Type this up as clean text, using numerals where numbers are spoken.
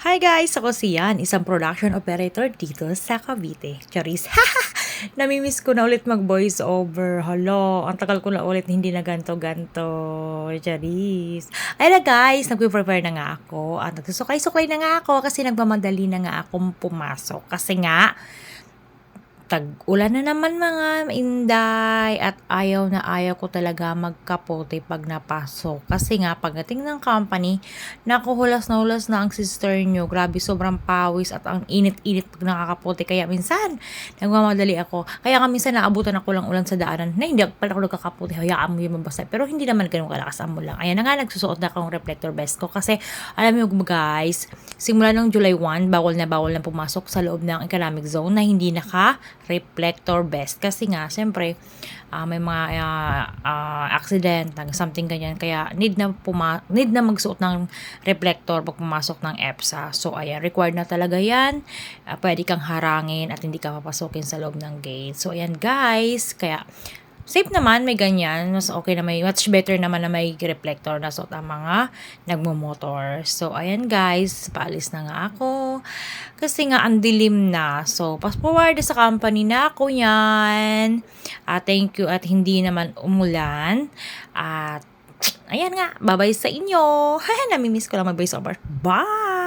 Hi guys! Ako si Yan, isang production operator dito sa Cavite. Charis! Namimiss ko na ulit mag-voice over. Hala, ang tagal ko na ulit hindi na ganto-ganto. Charis! Ayun na guys, nagpe-prepare na nga ako. At nagsusukay-sukay na nga ako kasi nagmamadali na nga akong pumasok. Kasi nga, tag-ulan na naman mga inday at ayaw na ayaw ko talaga magkapote pag napasok. Kasi nga pagdating ng company, naku hulas na ang sister nyo. Grabe sobrang pawis at ang init-init pag nakakapote. Kaya minsan, nagmamadali ako. Kaya nga minsan naabutan ako lang ulan sa daanan na hindi pala ako nagkakapote. Hayaan mo yung mabasa. Pero hindi naman ganun kalakas ang ulan. Ayan na nga, nagsusuot na akong reflector vest ko. Kasi alam mo guys, simula ng July 1, bawal na pumasok sa loob ng economic zone na hindi reflector vest kasi nga siyempre may mga accident something ganyan kaya need na magsuot ng reflector pag pumasok ng EPSA. So ayan, required na talaga yan. Pwede kang harangin at hindi ka papasokin sa loob ng gate. So ayan guys, kaya safe naman, may ganyan. Mas okay na much better naman na may reflector na suot ang mga nagmumotor. So, ayan guys, paalis na nga ako. Kasi nga, ang dilim na. So, fast forward sa company na ako yan. Thank you at hindi naman umulan. At, ayan nga, bye-bye sa inyo. Namimiss ko lang mag-voice over. Bye!